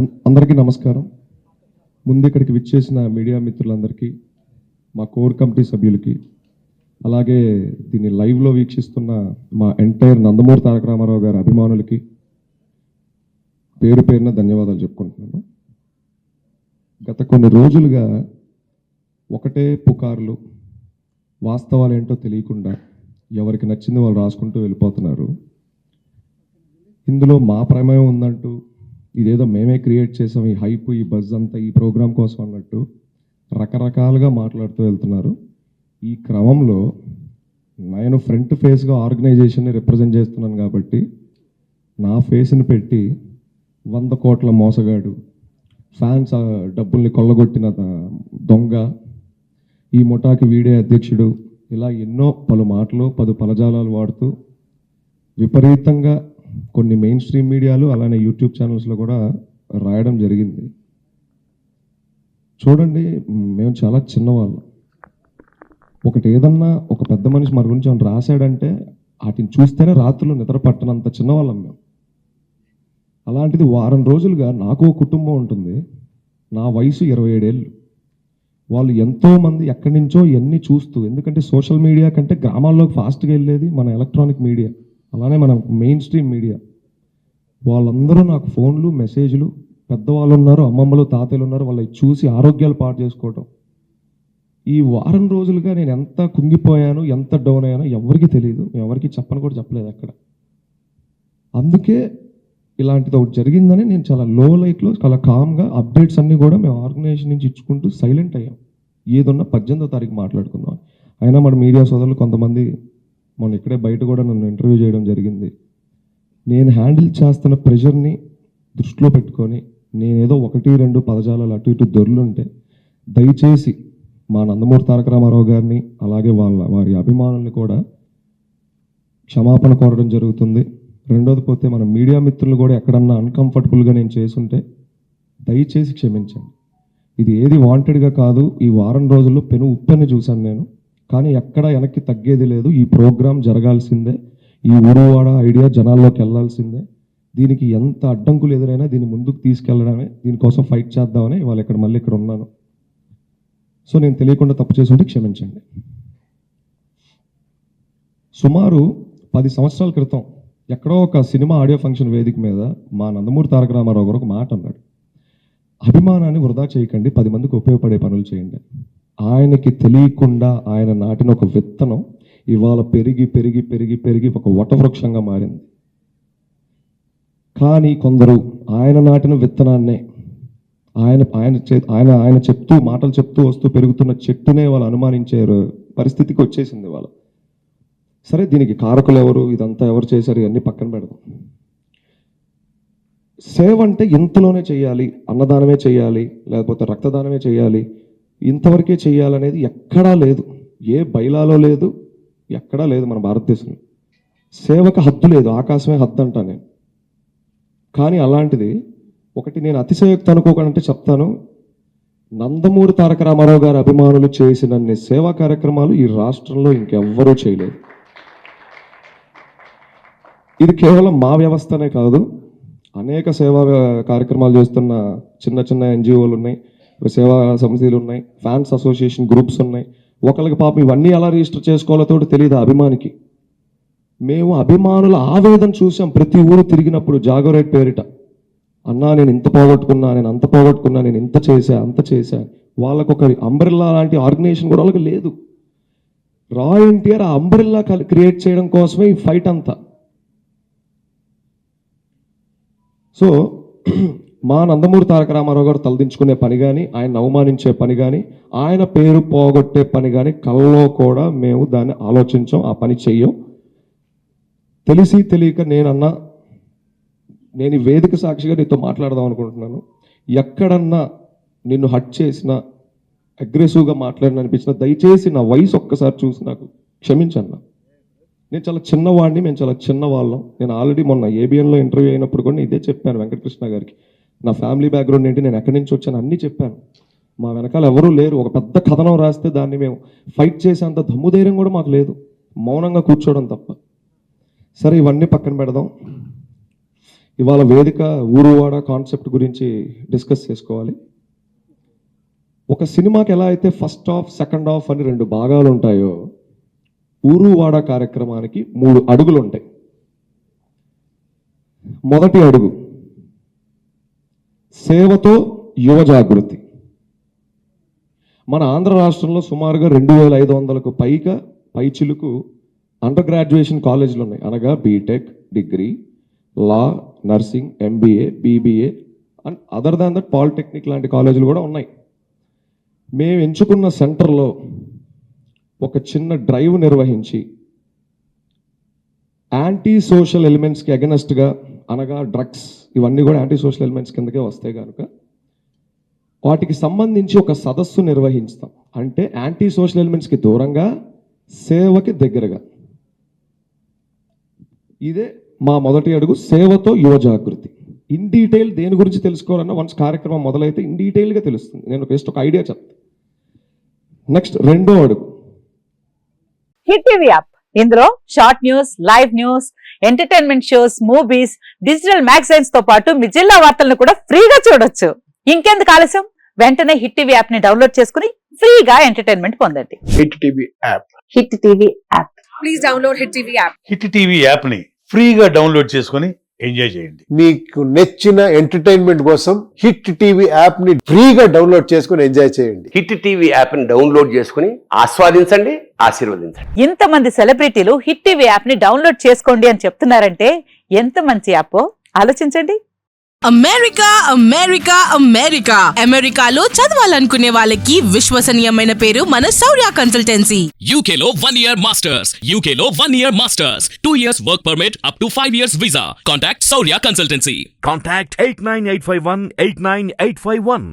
అందరికీ నమస్కారం. ముందు ఇక్కడికి విచ్చేసిన మీడియా మిత్రులందరికీ, మా కోర్ కమిటీ సభ్యులకి, అలాగే దీన్ని లైవ్లో వీక్షిస్తున్న మా ఎంటైర్ నందమూరి తారక రామారావు గారి అభిమానులకి పేరు పేరున ధన్యవాదాలు చెప్పుకుంటున్నాను. గత కొన్ని రోజులుగా ఒకటే పుకార్లు, వాస్తవాలు ఏంటో తెలియకుండా ఎవరికి నచ్చింది వాళ్ళు రాసుకుంటూ వెళ్ళిపోతున్నారు. ఇందులో మా ప్రమేయం ఉందంటూ, ఇదేదో మేమే క్రియేట్ చేసాం, ఈ హైప్, ఈ బజ్ అంతా ఈ ప్రోగ్రాం కోసం అన్నట్టు రకరకాలుగా మాట్లాడుతూ వెళ్తున్నారు. ఈ క్రమంలో నేను ఫ్రంట్ ఫేస్గా ఆర్గనైజేషన్ని రిప్రజెంట్ చేస్తున్నాను కాబట్టి నా ఫేస్ని పెట్టి 100 కోట్ల మోసగాడు, ఫ్యాన్స్ డబ్బుల్ని కొల్లగొట్టిన దొంగ, ఈ ముఠాకి వీడే అధ్యక్షుడు, ఇలా ఎన్నో పలు మాటలు, పలు పదజాలాలు వాడుతూ విపరీతంగా కొన్ని మెయిన్ స్ట్రీమ్ మీడియాలు అలానే యూట్యూబ్ ఛానల్స్లో కూడా రాయడం జరిగింది. చూడండి, మేము చాలా చిన్నవాళ్ళం. ఒకటి ఏదన్నా ఒక పెద్ద మనిషి మన గురించి ఏమైనా రాశాడంటే వాటిని చూస్తేనే రాత్రులు నిద్ర పట్టనంత చిన్నవాళ్ళం మేము. అలాంటిది వారం రోజులుగా నాకు ఒక కుటుంబం ఉంటుంది. నా వయసు 27 ఏళ్ళు. వాళ్ళు ఎంతోమంది ఎక్కడి నుంచో ఎన్ని చూస్తూ, ఎందుకంటే సోషల్ మీడియా కంటే గ్రామాల్లోకి ఫాస్ట్గా వెళ్ళేది మన ఎలక్ట్రానిక్ మీడియా, అలానే మన మెయిన్ స్ట్రీమ్ మీడియా. వాళ్ళందరూ నాకు ఫోన్లు, మెసేజ్లు, పెద్దవాళ్ళు ఉన్నారు, అమ్మమ్మలు, తాతయ్యలు ఉన్నారు, వాళ్ళకి చూసి ఆరోగ్యాలు పాడు చేసుకోవటం. ఈ వారం రోజులుగా నేను ఎంత కుంగిపోయాను, ఎంత డౌన్ అయ్యానో ఎవరికి తెలియదు. ఎవరికి చెప్పను కూడా చెప్పలేదు ఎక్కడ. అందుకే ఇలాంటిది ఒకటి జరిగిందని నేను చాలా లో లైట్లో, చాలా కామ్గా అప్డేట్స్ అన్నీ కూడా మేము ఆర్గనైజేషన్ నుంచి ఇచ్చుకుంటూ సైలెంట్ అయ్యాం. ఏదున్నా 18వ తారీఖు మాట్లాడుకుందాం. అయినా మన మీడియా సోదరులు కొంతమంది మొన్న ఇక్కడే బయట కూడా నన్ను ఇంటర్వ్యూ చేయడం జరిగింది. నేను హ్యాండిల్ చేస్తున్న ప్రెషర్ని దృష్టిలో పెట్టుకొని నేనేదో 1-2 పదజాలాలు అటు ఇటు దొర్లుంటే దయచేసి మా నందమూరి తారక రామారావు గారిని, అలాగే వారి అభిమానుల్ని కూడా క్షమాపణ కోరడం జరుగుతుంది. రెండోది పోతే మన మీడియా మిత్రులు కూడా ఎక్కడన్నా అన్కంఫర్టబుల్గా నేను చేసుంటే దయచేసి క్షమించండి. ఇది ఏది వాంటెడ్గా కాదు. ఈ వారం రోజుల్లో పెను ఉప్పని చూశాను నేను, కానీ ఎక్కడ వెనక్కి తగ్గేది లేదు. ఈ ప్రోగ్రాం జరగాల్సిందే. ఈ ఊరువాడ ఐడియా జనాల్లోకి వెళ్ళాల్సిందే. దీనికి ఎంత అడ్డంకులు ఎదురైనా దీన్ని ముందుకు తీసుకెళ్లడమే, దీనికోసం ఫైట్ చేద్దామని ఇవాళ మళ్ళీ ఇక్కడ ఉన్నాను. సో నేను తెలియకుండా తప్పు చేసుంటే క్షమించండి. సుమారు 10 సంవత్సరాల క్రితం ఎక్కడో ఒక సినిమా ఆడియో ఫంక్షన్ వేదిక మీద మా నందమూరి తారక రామారావు గారు ఒక మాట అన్నాడు. అభిమానాన్ని వృధా చేయకండి, 10 మందికి ఉపయోగపడే పనులు చేయండి. ఆయనకి తెలియకుండా ఆయన నాటిన ఒక విత్తనం ఇవాళ పెరిగి పెరిగి పెరిగి పెరిగి ఒక వటవృక్షంగా మారింది. కానీ కొందరు ఆయన నాటిన విత్తనాన్నే ఆయన చెప్తూ, మాటలు చెప్తూ వస్తూ పెరుగుతున్న చెట్టునే వాళ్ళు అనుమానించే పరిస్థితికి వచ్చేసింది వాళ్ళు. సరే, దీనికి కారకులు ఎవరు, ఇదంతా ఎవరు చేశారు, ఇవన్నీ పక్కన పెడదాం. సేవ అంటే ఇంతలోనే చేయాలి, అన్నదానమే చేయాలి, లేకపోతే రక్తదానమే చేయాలి, ఇంతవరకే చేయాలనేది ఎక్కడా లేదు. ఏ బైలాలో లేదు, ఎక్కడా లేదు మన భారతదేశంలో. సేవకు హద్దు లేదు, ఆకాశమే హద్దు అంటా నేను. కానీ అలాంటిది ఒకటి నేను అతిశయోక్తి అనుకోకంటే చెప్తాను. నందమూరి తారక రామారావు గారి అభిమానులు చేసినన్ని సేవా కార్యక్రమాలు ఈ రాష్ట్రంలో ఇంకెవ్వరూ చేయలేదు. ఇది కేవలం మా వ్యవస్థనే కాదు, అనేక సేవా కార్యక్రమాలు చేస్తున్న చిన్న చిన్న ఎన్జిఓలు ఉన్నాయి, సేవా సమితిలు ఉన్నాయి, ఫ్యాన్స్ అసోసియేషన్ గ్రూప్స్ ఉన్నాయి. ఒకరికి పాపం ఇవన్నీ ఎలా రిజిస్టర్ చేసుకోవాలో తోటి తెలియదు అభిమానికి. మేము అభిమానుల ఆవేదన చూసాం ప్రతి ఊరు తిరిగినప్పుడు. జాగోరేట్ పేరిట, అన్నా నేను ఇంత పోగొట్టుకున్నా, నేను అంత పోగొట్టుకున్నా, నేను ఇంత చేశా అంత చేశా. వాళ్ళకు ఒక అంబ్రెల్లా లాంటి ఆర్గనైజేషన్ కూడా వాళ్ళకి లేదు. రా ఎన్టీఆర్ ఆ అంబ్రెల్లా క్రియేట్ చేయడం కోసమే ఈ ఫైట్ అంతా. సో మా నందమూరి తారక రామారావు గారు తలదించుకునే పని కానీ, ఆయన అవమానించే పని కానీ, ఆయన పేరు పోగొట్టే పని కానీ కళ్ళలో కూడా మేము దాన్ని ఆలోచించాం, ఆ పని చెయ్యం. తెలిసి తెలియక నేను ఈ వేదిక సాక్షిగా నీతో మాట్లాడదాం అనుకుంటున్నాను. ఎక్కడన్నా నిన్ను హట్ చేసినా, అగ్రెసివ్గా మాట్లాడిన అనిపించిన దయచేసి నా వయసు ఒక్కసారి చూసి నాకు క్షమించన్నా. నేను చాలా చిన్నవాడిని, మేము చాలా చిన్నవాళ్ళం. నేను ఆల్రెడీ మొన్న ఏబిఎన్లో ఇంటర్వ్యూ అయినప్పుడు కూడా ఇదే చెప్పాను వెంకటకృష్ణ గారికి. నా ఫ్యామిలీ బ్యాక్గ్రౌండ్ ఏంటి, నేను ఎక్కడి నుంచి వచ్చాను అన్నీ చెప్పాను. మా వెనకాల ఎవరూ లేరు. ఒక పెద్ద కథనం రాస్తే దాన్ని మేము ఫైట్ చేసేంత దమ్ముధైర్యం కూడా మాకు లేదు, మౌనంగా కూర్చోవడం తప్ప. సరే, ఇవన్నీ పక్కన పెడదాం. ఇవాళ వేదిక ఊరువాడ కాన్సెప్ట్ గురించి డిస్కస్ చేసుకోవాలి. ఒక సినిమాకి ఎలా అయితే ఫస్ట్ హాఫ్ సెకండ్ హాఫ్ అని 2 భాగాలు ఉంటాయో ఊరువాడ కార్యక్రమానికి 3 అడుగులు ఉంటాయి. మొదటి అడుగు సేవతో యువ జాగృతి. మన ఆంధ్ర రాష్ట్రంలో సుమారుగా 2500కు పైచిలుకు అండర్ గ్రాడ్యుయేషన్ కాలేజీలు ఉన్నాయి. అనగా B Tech, degree, law, nursing, MBA, BBA and other than that polytechnic లాంటి కాలేజీలు కూడా ఉన్నాయి. మేము ఎంచుకున్న సెంటర్లో ఒక చిన్న డ్రైవ్ నిర్వహించి యాంటీ సోషల్ ఎలిమెంట్స్కి అగెనెస్ట్గా, అనగా డ్రగ్స్ ఇవన్నీ కూడా యాంటీ సోషల్ ఎలిమెంట్స్ కిందకే వస్తాయి కనుక వాటికి సంబంధించి ఒక సదస్సు నిర్వహిస్తాం. అంటే యాంటీ సోషల్ ఎలిమెంట్స్కి దూరంగా, సేవకి దగ్గరగా. ఇదే మా మొదటి అడుగు, సేవతో యువ జాగృతి. ఇన్ డీటెయిల్ దేని గురించి తెలుసుకోవాలన్నా వన్స్ కార్యక్రమం మొదలైతే ఇన్ డీటెయిల్గా తెలుస్తుంది. నేను జస్ట్ ఒక ఐడియా చెప్తాను. నెక్స్ట్ రెండో అడుగు హిట్ టీవీ యాప్. ఇందులో short news, live news, entertainment shows, movies, digital magazines తో పాటు మీ జిల్లా వార్తలను కూడా ఫ్రీగా చూడొచ్చు. ఇంకెందుకు ఆలస్యం, వెంటనే హిట్ టీవీ యాప్ ని డౌన్లోడ్ చేసుకుని ఫ్రీగా ఎంటర్టైన్మెంట్ పొందండి. Hit TV app. Hit TV app. Please download hit TV app. Hit TV app ని ఫ్రీగా డౌన్లోడ్ చేసుకొని ఎంజాయ్ చేయండి. మీకు నచ్చిన ఎంటర్టైన్మెంట్ కోసం హిట్ టీవీ యాప్ ని ఫ్రీగా డౌన్లోడ్ చేసుకొని ఎంజాయ్ చేయండి. హిట్ టీవీ యాప్ ని డౌన్లోడ్ చేసుకుని ఆస్వాదించండి, ఆశీర్వదించండి. ఇంతమంది సెలబ్రిటీలు హిట్ టీవీ యాప్ ని డౌన్లోడ్ చేసుకోండి అని చెప్తున్నారంటే ఎంత మంచి యాప్ ఆలోచించండి. అమెరికా అమెరికా అమెరికా అమెరికాలో చదవాలనుకునే వాళ్ళకి విశ్వసనీయమైన పేరు మన శౌర్య కన్సల్టెన్సీ. UK లో 1 year masters. UK లో 1 year masters. 2 years work permit up to 5 years visa. Contact Saurya Consultancy. Contact 89851 89851.